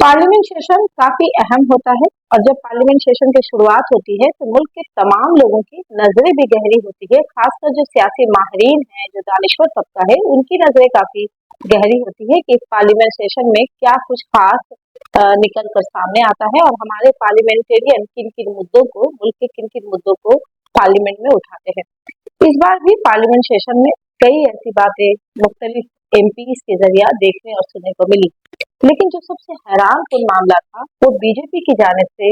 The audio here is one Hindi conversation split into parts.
पार्लियामेंट सेशन काफी अहम होता है और जब पार्लियामेंट सेशन की शुरुआत होती है तो मुल्क के तमाम लोगों की नजरें भी गहरी होती है। खासकर जो सियासी माहिरीन हैं, जो दानिश्वर तबका है, उनकी नजरें काफी गहरी होती है कि इस पार्लियामेंट सेशन में क्या कुछ खास निकल कर सामने आता है और हमारे पार्लियामेंटेरियन किन किन मुद्दों को, मुल्क के किन किन मुद्दों को पार्लियामेंट में उठाते हैं। इस बार भी पार्लियामेंट सेशन में कई ऐसी बातें मुख्तलिफ एमपीज के जरिए देखने और सुनने को मिली। लेकिन जो सबसे हैरान कुन मामला था वो बीजेपी की जानिब से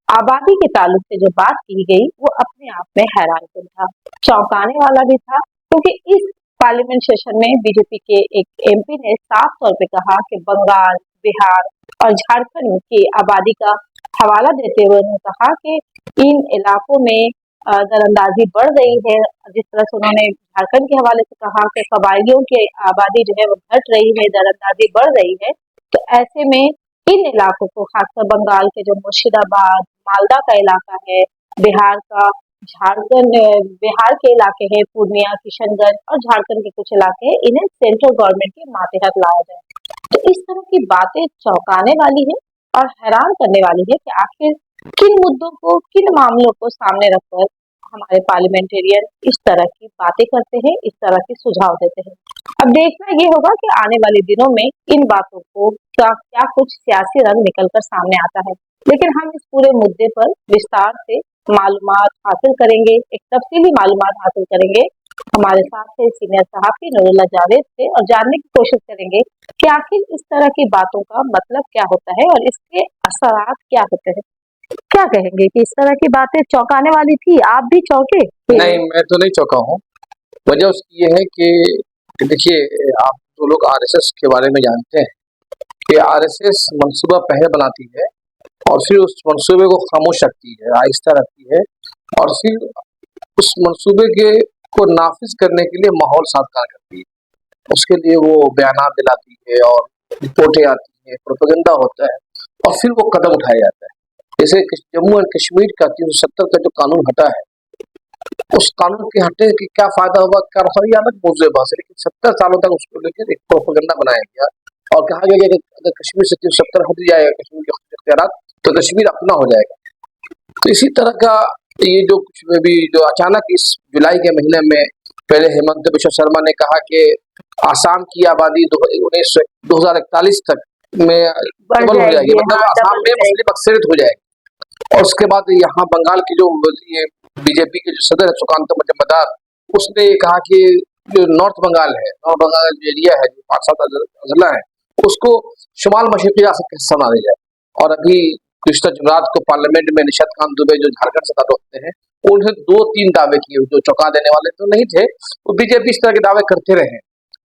आबादी के ताल्लुक से जो बात की गई वो अपने आप में हैरान कुन था, चौंकाने वाला भी था। क्योंकि इस पार्लियामेंट सेशन में बीजेपी के एक एमपी ने साफ तौर पे कहा कि बंगाल, बिहार और झारखंड की आबादी का हवाला देते हुए उन्होंने कहा कि इन इलाकों में दरअंदाजी बढ़ रही है। जिस तरह से उन्होंने झारखंड के हवाले से कहा कि कबायलियों की आबादी जो है वो घट रही है, दरअंदाजी बढ़ रही है, तो ऐसे में इन इलाकों को, खासकर बंगाल के जो मुर्शिदाबाद, मालदा का इलाका है, बिहार का, झारखंड, बिहार के इलाके हैं, पूर्णिया, किशनगंज और झारखंड के कुछ इलाके हैं, इन्हें सेंट्रल गवर्नमेंट के मातहत लाया जाए। तो इस तरह की बातें चौंकाने वाली है और हैरान करने वाली है कि आखिर किन मुद्दों को, किन मामलों को सामने रखकर हमारे पार्लियामेंटेरियन इस तरह की बातें करते हैं, इस तरह के सुझाव देते हैं। अब देखना ये होगा कि आने वाले दिनों में इन बातों को क्या कुछ सियासी रंग निकलकर सामने आता है। लेकिन हम इस पूरे मुद्दे पर विस्तार से मालूमात हासिल करेंगे, एक तफसीली मालूमात हासिल करेंगे हमारे साथ है सीनियर सहाफी नूरुल्लाह जावेद से, और जानने की कोशिश करेंगे कि आखिर इस तरह की बातों का मतलब क्या होता है और इसके असरात क्या होते हैं। क्या कहेंगे कि इस तरह की बातें चौंकाने वाली थी? आप भी चौंके? नहीं, मैं तो नहीं चौंका हूँ। वजह उसकी ये है कि देखिए, आप जो लोग आरएसएस के बारे में जानते हैं कि आरएसएस मंसूबा पहले बनाती है और फिर उस मंसूबे को खामोश रखती है, आहिस्ता रखती है, और फिर उस मंसूबे के को नाफिज करने के लिए माहौल साजगार करती है। उसके लिए वो बयानात दिलाती है और रिपोर्टें आती है, प्रोपेगेंडा होता है और फिर वो कदम उठाया जाता है। जैसे जम्मू एंड कश्मीर का 370 का जो कानून हटा है, उस कानून के हटने के क्या फायदा होगा, क्या नुकसान, ये अलग मौजूद है बात है। लेकिन 70 सालों तक उसको लेकर एक प्रोपेगेंडा बनाया गया और कहा गया कि अगर कश्मीर से 370 हट जाएगा, कश्मीर के इख्तियारात, तो कश्मीर अपना हो जाएगा। तो इसी तरह का ये जो कुछ में भी जो अचानक इस जुलाई के महीने में पहले हेमंत बिश्व शर्मा ने कहा कि आसाम की आबादी 2041 तक में डबल हो जाएगी, मतलब आसाम में मुस्लिम अक्सरियत हो जाएगी। और उसके बाद यहाँ बंगाल की जो ये बीजेपी के जो सदर है सुकांत मजूमदार, उसने ये कहा कि जो नॉर्थ बंगाल है, नॉर्थ बंगाल जो एरिया है, जो 5-7 अजला है, उसको शुमाल मशरक़ी रियासत का हिस्सा बना दिया जाए। और अभी कृष्णा जुमरात को पार्लियामेंट में निशात खान दुबे जो झारखंड से ताल्लुक रखते हैं, उन्होंने 2-3 दावे किए जो चौंका देने वाले तो नहीं थे। वो बीजेपी इस तरह के दावे करते रहे,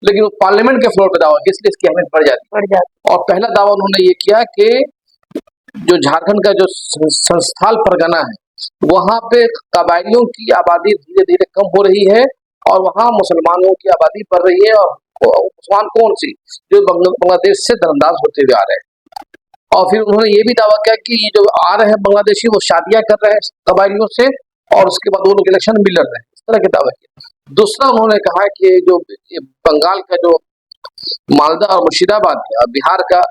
लेकिन वो पार्लियामेंट के फ्लोर पे दावा किया, इसलिए इसकी अहमियत बढ़ जाती। और पहला दावा उन्होंने ये किया कि जो झारखंड का जो संस्थाल परगना है, वहाँ पे कबायलियों की आबादी धीरे धीरे कम हो रही है और वहाँ मुसलमानों की आबादी बढ़ रही है। और मुसलमान कौन सी, जो बांग्लादेश से दरअंदाज होते हुए आ रहे हैं। और फिर उन्होंने ये भी दावा किया कि ये जो आ रहे हैं बांग्लादेशी, वो शादियां कर रहे हैं कबायलियों से और उसके बाद वो लोग इलेक्शन भी लड़ रहे हैं, इस तरह के दावे किए। दूसरा उन्होंने कहा कि जो बंगाल का जो मालदा और मुर्शिदाबाद है, बिहार का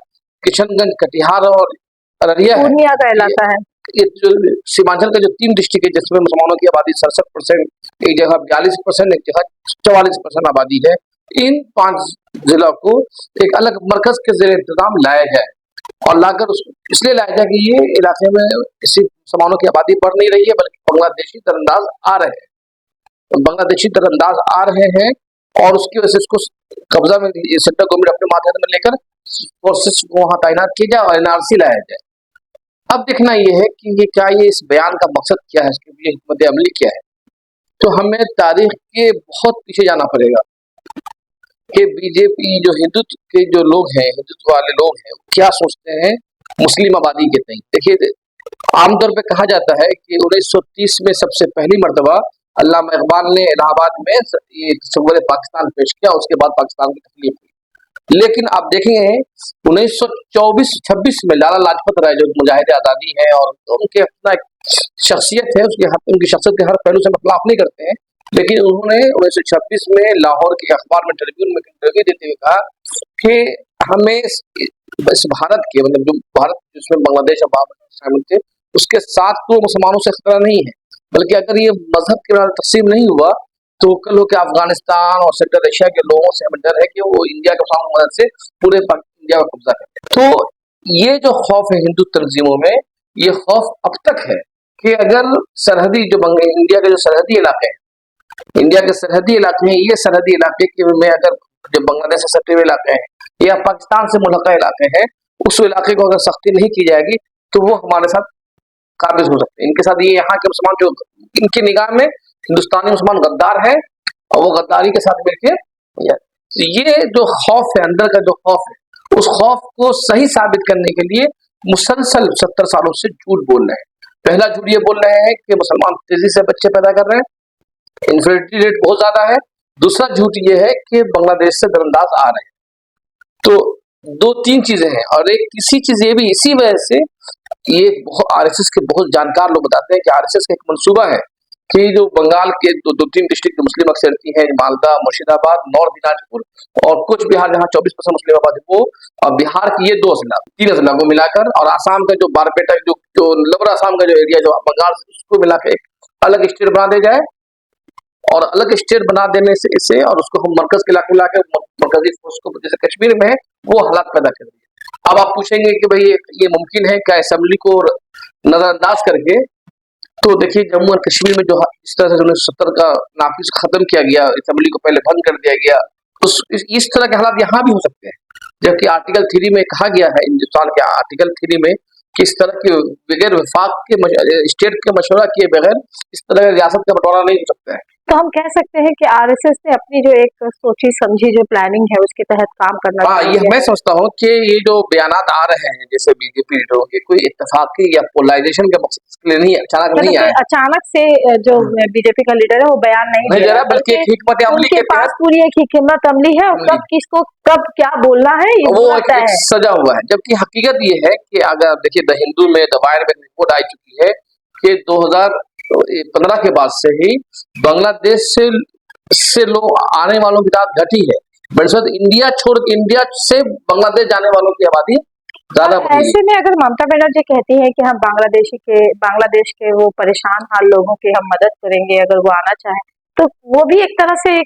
किशनगंज, कटिहार और अररिया है, पूर्णिया का इलाका है, ये जो सीमांचल का जो 3 डिस्ट्रिक्ट है जिसमें मुसलमानों की आबादी 67%, एक जगह 42%, एक जगह 44% आबादी है, इन 5 जिलों को एक अलग मरकज के ज़ेरे इंतजाम लाया जाए। और लाकर इसलिए लाया जाए कि ये इलाके में किसी मुसलमानों की आबादी बढ़ नहीं रही है, बल्कि बांग्लादेशी दरअंदाज आ रहे हैं, बांग्लादेशी दरअंदाज आ रहे हैं और उसकी वजह से इसको कब्जा में सेंट्रल गवर्नमेंट अपने माथे में लेकर फोर्सेस को वहाँ तैनात किया जाए और एनआरसी लाया जाए। अब देखना यह है कि ये क्या, ये इस बयान का मकसद क्या है, इसके लिए हिकमत अमली क्या है। तो हमें तारीख के बहुत पीछे जाना पड़ेगा कि बीजेपी जो हिंदुत्व के जो लोग हैं, हिंदुत्व वाले लोग हैं, क्या सोचते हैं मुस्लिम आबादी के तय। देखिए, आमतौर पे कहा जाता है कि 1930 में सबसे पहली मर्तबा अल्लामा इकबाल ने इलाहाबाद में ये तस्वीर पाकिस्तान पेश किया, उसके बाद पाकिस्तान की तकलीफ हुई। लेकिन आप देखेंगे 1924-26 में लाला लाजपत राय जो मुजाहिद आज़ादी है और उनके अपना एक शख्सियत है, उनकी शख्सियत के हर पहलू से इख्तिलाफ नहीं करते हैं, लेकिन उन्होंने 1926 में लाहौर के अखबार में ट्रिब्यून में इंटरव्यू देते हुए कहा कि हमें बस भारत के मतलब जो भारत जिसमें बांग्लादेश और शामिल थे उसके साथ तो मुसलमानों से खतरा नहीं है, बल्कि अगर ये मजहब के बाद तकसीम नहीं हुआ तो कल हो के अफगानिस्तान और सेंट्रल एशिया के लोगों से हमें डर है कि वो इंडिया के साथ मदद से पूरे इंडिया का कब्जा करें। तो ये जो खौफ है हिंदू तंजीमों में, ये खौफ अब तक है कि अगर सरहदी जो इंडिया के जो सरहदी इलाके हैं, इंडिया के सरहदी इलाके हैं, ये सरहदी इलाके के में अगर जो बांग्लादेश से सटे हुए इलाके हैं या पाकिस्तान से मुल्का इलाके हैं, उस इलाके को अगर सख्ती नहीं की जाएगी तो वो हमारे साथ काबिज हो सकते हैं। इनके साथ ये यहाँ के मुसलमान जो इनकी निगाह में हिंदुस्तानी मुसलमान गद्दार है और वो गद्दारी के साथ मिलकर ये जो खौफ है, अंदर का जो खौफ है, उस खौफ को सही साबित करने के लिए मुसलसल 70 सालों से झूठ बोल रहे हैं। पहला झूठ ये बोल रहे हैं कि मुसलमान तेजी से बच्चे पैदा कर रहे हैं, इन्फर्टिलिटी रेट बहुत ज्यादा है। दूसरा झूठ ये है कि बांग्लादेश से दरअंदाज आ रहे हैं। तो दो तीन चीजें हैं, और एक तीसरी चीज ये भी इसी वजह से ये आरएसएस के बहुत जानकार लोग बताते हैं कि आरएसएस का एक मंसूबा है कि जो बंगाल के दो तीन डिस्ट्रिक्ट जो मुस्लिम अक्सरती हैं, मालदा, मुर्शिदाबाद, नॉर्थ दिनाजपुर और कुछ बिहार जहाँ 24% मुस्लिम आबादी, वो और बिहार की ये तीन अजला को मिलाकर, और आसाम का जो बारपेटा जो लोअर आसाम का जो एरिया जो बंगाल उसको मिलाकर एक अलग स्टेट बना दे जाए, और अलग स्टेट बना देने से इससे और उसको हम मरकज के इलाके मिला के मरकजी फोर्स को जैसे कश्मीर में है वो हालात पैदा कर दिए। अब आप पूछेंगे कि भाई ये मुमकिन है क्या असेंबली को नजरअंदाज करके? तो देखिए जम्मू और कश्मीर में जो इस तरह से 1970 का नाफिज खत्म किया गया, असेंबली को पहले भंग कर दिया गया, तो इस तरह के हालात यहाँ भी हो सकते हैं। जबकि आर्टिकल 3 में कहा गया है, हिंदुस्तान के आर्टिकल 3 में कि इस तरह के बगैर विफाक के स्टेट के मशवरा किए बगैर इस तरह रियासत का बंटवारा नहीं हो सकता है। तो हम कह सकते हैं कि आरएसएस ने अपनी जो एक सोची समझी जो प्लानिंग है उसके तहत काम करना ये मैं समझता हूँ कि ये जो बयानात आ रहे हैं जैसे बीजेपी लीडरों के, कोई इत्तेफाकी या पोलराइजेशन के मकसद के लिए नहीं, अचानक नहीं आया, अचानक से जो बीजेपी का लीडर है वो बयान नहीं दे रहा, बल्कि एक हिकमत अमली के पास पूरी एक हिकमत अमली है, और कब किसको कब क्या बोलना है वो एक सजा हुआ है। जबकि हकीकत ये है कि अगर देखिए द हिंदू में, द वायर में रिपोर्ट आई चुकी है कि 2015 के बाद से ही बांग्लादेश से लोग आने वालों की तादाद घटी है, बट इंडिया छोड़ के इंडिया से बांग्लादेश जाने वालों की आबादी ज्यादा बढ़ी है। ऐसे में अगर ममता बनर्जी कहती है कि हम बांग्लादेश के वो परेशान हाल लोगों की हम मदद करेंगे अगर वो आना चाहे, तो वो भी एक तरह से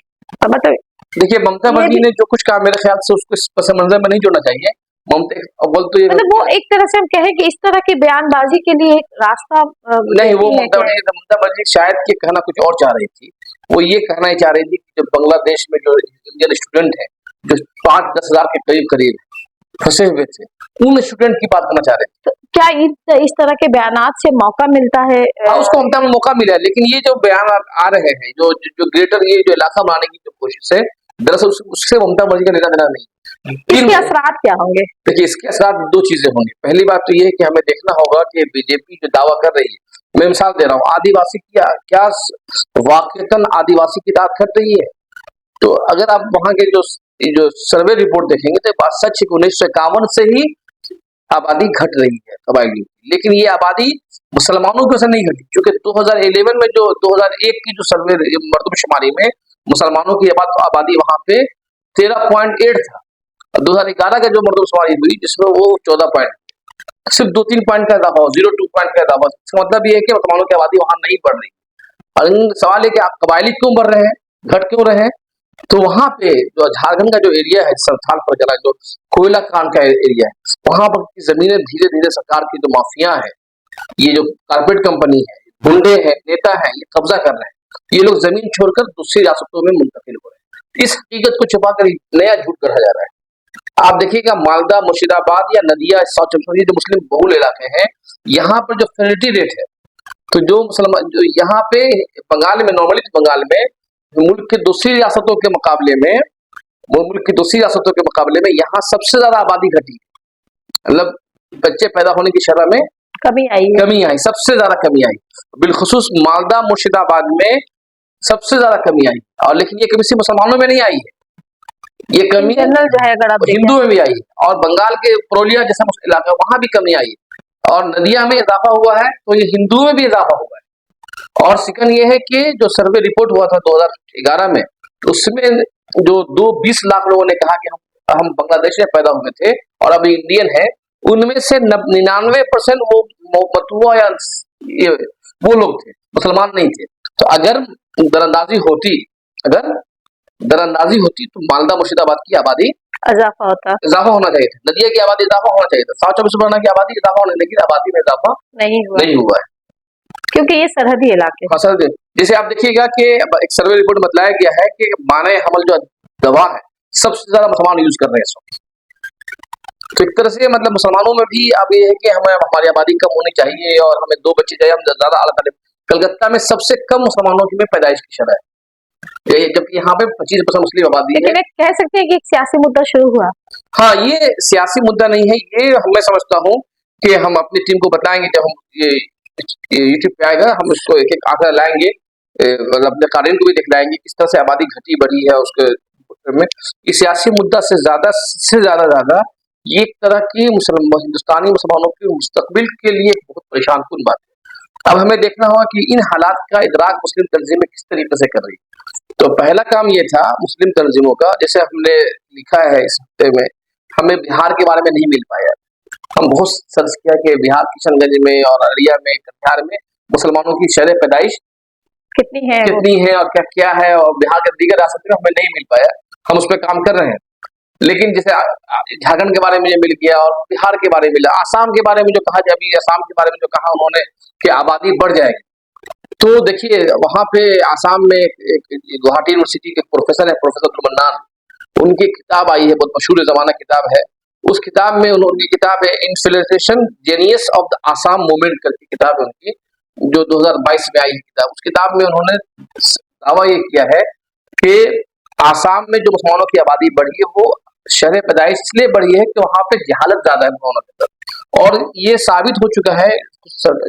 मतलब देखिए ममता बनर्जी ने जो कुछ कहा मेरे ख्याल से उसको इस पस मंजर में नहीं जोड़ना चाहिए। अव्वल तो ये मतलब वो एक तरह से हम कहें कि इस तरह की बयानबाजी के लिए एक रास्ता नहीं, वो ममता बनर्जी शायद के कहना कुछ और चाह रही थी। वो ये कहना ही चाह रही थी कि जब बांग्लादेश में जो इंडियन स्टूडेंट है जो 5-10 हजार के करीब फंसे हुए थे, उन स्टूडेंट की बात करना चाह रहे थे। तो क्या इस तरह के बयानात से मौका मिलता है? उसको ममता में मौका मिला है, लेकिन ये जो बयान आ रहे हैं जो ग्रेटर ये जो इलाका बनाने की जो कोशिश है, दरअसल उससे ममता बनर्जी का लेना देना नहीं। इसके असरात क्या होंगे? देखिए इसके असरात दो चीजें होंगी। पहली बात तो ये है कि हमें देखना होगा कि बीजेपी जो दावा कर रही है, मैं मिसाल दे रहा हूँ, आदिवासी क्या वाकईतन आदिवासी की बात कर रही है? तो अगर आप वहां के जो सर्वे रिपोर्ट देखेंगे तो बात सच है कि 1951 से ही आबादी घट रही है कबायली, लेकिन ये आबादी मुसलमानों की वजह से नहीं घटी, क्योंकि 2011 में जो 2001 की जो सर्वे मरदमशुमारी में मुसलमानों की आबादी वहां पे 13.8 था, 2011 का जो मरदमशुमारी हुई जिसमें वो 14 पॉइंट, सिर्फ 2-3 पॉइंट का इजाफा हो, 0.2 पॉइंट का इजाफा। इसका मतलब ये है कि मुसलमानों की आबादी वहां नहीं बढ़ रही। और सवाल है कि आप कबायली क्यों बढ़ रहे हैं, घट क्यों रहे हैं? तो वहां पे जो झारखंड का जो एरिया है, संस्थान पर जरा जो कोयला कांड का एरिया है, वहां पर जमीनें धीरे धीरे सरकार की जो माफिया है, ये जो कारपोरेट कंपनी है, गुंडे हैं, नेता हैं, ये कब्जा कर रहे हैं। ये लोग जमीन छोड़कर दूसरी रियासतों में मुंतकिल हो रहे हैं। इस हकीकत को छुपाकर नया झूठ गढ़ा जा रहा है। आप देखिएगा मालदा, मुर्शिदाबाद या नदिया, साउथ जो मुस्लिम बहुल इलाके हैं, यहाँ पर जो फर्टिलिटी रेट है, तो जो मुसलमान जो यहाँ पे बंगाल में नॉर्मली बंगाल में मुल्क की दूसरी रियासतों के मुकाबले में यहाँ सबसे ज्यादा आबादी घटी, मतलब बच्चे पैदा होने की शरह में कमी आई, सबसे ज्यादा कमी आई। बिलखुसूस मालदा मुर्शिदाबाद में सबसे ज्यादा कमी आई, और लेकिन ये कमी सिर्फ मुसलमानों में नहीं आई है, ये कमी जनरल जो है अगर आप हिंदू में भी आई है, और बंगाल के पुरुलिया जैसा इलाका वहां भी कमी आई है, और नदिया में इजाफा हुआ है, तो ये हिंदू में भी इजाफा हुआ है। और सिकन ये है कि जो सर्वे रिपोर्ट हुआ था 2011 में, उसमें जो 20 लाख लोगों ने कहा कि हम हम बांग्लादेश में पैदा हुए थे और अभी इंडियन है, उनमें से 99% वो मतुआ या ये वो लोग थे, मुसलमान नहीं थे। तो अगर दरअंदाजी होती तो मालदा मुर्शिदाबाद की आबादी इजाफा होना चाहिए था, नदिया की आबादी इजाफा होना चाहिए था, 124 की आबादी इजाफा होने, लेकिन आबादी में इजाफा नहीं हुआ है क्योंकि ये सरहदी इलाके। हाँ सर, जैसे आप देखिएगा कि एक सर्वे रिपोर्ट में बताया गया है कि माने हमल जो दवा है सबसे ज्यादा मुसलमान यूज कर रहे हैं इस वक्त। तो एक तरह से मतलब मुसलमानों में भी अब ये है कि हमें हमारी आबादी कम होनी चाहिए और हमें 2 बच्चे चाहिए, हम ज्यादा आला तालिब। कलकत्ता में सबसे कम मुसलमानों की में पैदाइश की शरह है, जबकि यहाँ पे 25% मुस्लिम आबादी है। लेकिन कह सकते हैं कि एक सियासी मुद्दा शुरू हुआ। हाँ, ये सियासी मुद्दा नहीं है, ये मैं समझता हूँ कि हम अपनी टीम को बताएंगे जब हम ये यूट्यूब पे आएगा, हम उसको एक एक आंकड़ा लाएंगे, मतलब अपने कानून को भी दिखलाएंगे किस तरह से आबादी घटी बढ़ी है उसके में। इस सियासी मुद्दा से ज्यादा ये एक तरह की हिंदुस्तानी मुसलमानों के मुस्तकबिल के लिए बहुत परेशान कुन बात है। अब हमें देखना होगा कि इन हालात का इदराक मुस्लिम तंजीमें किस तरीके से कर रही है। तो पहला काम ये था मुस्लिम तंजीमों का, जैसे हमने लिखा है इस हफ्ते में, हमें बिहार के बारे में नहीं मिल पाया। हम बहुत सर्च किया कि बिहार किशनगंज में और अररिया में, कटिहार में मुसलमानों की शरह पैदाइश कितनी है और क्या है, और बिहार के दीगर रियासत में हमें नहीं मिल पाया। हम उस पर काम कर रहे हैं, लेकिन जैसे झारखंड के बारे में जो मिल गया और बिहार के बारे में मिला, आसाम के बारे में जो कहा, अभी आसाम के बारे में जो कहा उन्होंने कि आबादी बढ़ जाएगी, तो देखिए वहां पे आसाम में गुवाहाटी यूनिवर्सिटी के प्रोफेसर है, प्रोफेसर दुर्मन्नान, उनकी किताब आई है, बहुत मशहूर जमाना किताब है। उस किताब में उनकी किताब है infiltration genius of the Assam movement करके किताब है उनकी, जो 2022 में आई है किताब। उस किताब में उन्होंने दावा ये किया है कि आसाम में जो मुसलमानों की आबादी बढ़ी है वो शरह पैदाइश इसलिए बढ़ी है कि वहां पे जहालत ज्यादा है मुसलमानों के अंदर, और ये साबित हो चुका है,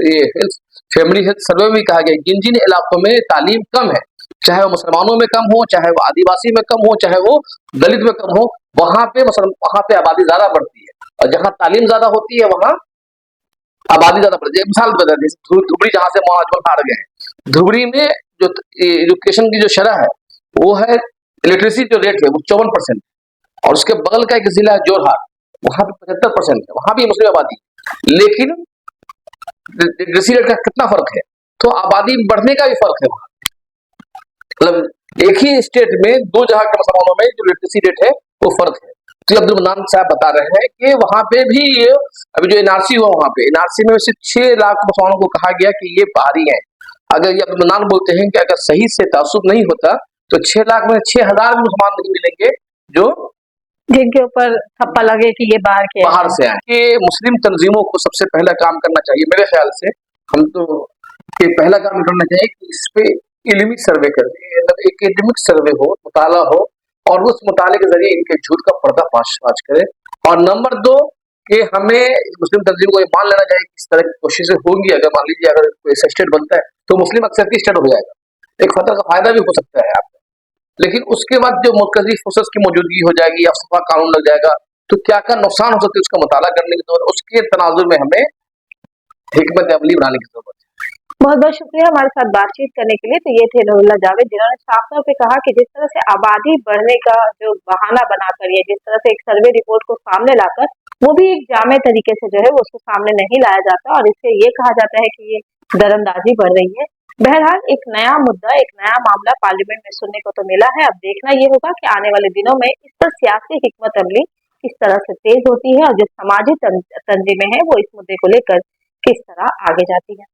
ये फैमिली हेल्थ सर्वे में भी कहा गया, जिन जिन इलाकों में तालीम कम है, चाहे वो मुसलमानों में कम हो, चाहे वो आदिवासी में कम हो, चाहे वो दलित में कम हो, वहां पे आबादी ज्यादा बढ़ती है, और जहां तालीम ज्यादा होती है वहां आबादी ज्यादा बढ़ती है। मिसाल बता दें, धुबरी जहां से मौजूद हार गए हैं, धुबरी में जो एजुकेशन की जो शरह है वो है, लिटरेसी जो रेट है वो 54%, और उसके बगल का एक जिला है जोरहाट, वहां पे 75% है, वहां भी मुस्लिम आबादी, लेकिन लिटरेसी रेट का कितना फर्क है, तो आबादी बढ़ने का भी फर्क है वहां। मतलब एक ही स्टेट में 2 जगह के मुसलमानों में जो लिटरेसी रेट है वो फर्क है। तो अब्दुल मन्नान साहब बता रहे हैं कि वहां पे भी अभी जो एनआरसी हुआ, वहां पे एनआरसी में से 6 लाख मुसलमानों को कहा गया कि ये बाहरी है। अगर ये अब्दुल मन्नान बोलते हैं कि अगर सही से तासुब नहीं होता तो 6 लाख में 6,000 मुसलमान नहीं मिलेंगे जो जिनके ऊपर थप्पा लगे कि ये बाहर से आए। कि मुस्लिम तंजीमों को सबसे पहला काम करना चाहिए मेरे ख्याल से, हम तो ये पहला काम करना चाहिए कि इस पे इल्मी सर्वे करके, मतलब एकेडमिक सर्वे हो, मुताला हो, और उस मुताले के जरिए इनके झूठ का पर्दाफाश करे। और नंबर 2 कि हमें मुस्लिम तंजीम को ये मान लेना चाहिए कि इस तरह की कोशिशें होंगी, अगर मान लीजिए अगर कोई ऐसा स्टेट बनता है तो मुस्लिम अक्सर की स्टेट हो जाएगा, एक फतह का फायदा भी हो सकता है आपको, लेकिन उसके बाद जो मरकजी फोर्सेस की मौजूदगी हो जाएगी, अफसफा कानून लग जाएगा, तो क्या क्या नुकसान हो सकते हैं उसका मुताला करने की जरूरत, उसके तनाजुर में हमें हिकमत अमली बनाने की जरूरत है। बहुत बहुत शुक्रिया हमारे साथ बातचीत करने के लिए। तो ये थे नूरुल्लाह जावेद, जिन्होंने साफ तौर पे कहा कि जिस तरह से आबादी बढ़ने का जो बहाना बनाकर, ये जिस तरह से एक सर्वे रिपोर्ट को सामने लाकर वो भी एक जामे तरीके से जो है वो उसको सामने नहीं लाया जाता, और इससे ये कहा जाता है कि ये दरअंदाजी बढ़ रही है। बहरहाल एक नया मुद्दा, एक नया मामला पार्लियामेंट में सुनने को तो मिला है। अब देखना ये होगा कि आने वाले दिनों में इस पर सियासी हिकमत अमली किस तरह से तेज होती है, और जो समाजी तंजीमें हैं वो इस मुद्दे को लेकर किस तरह आगे जाती है।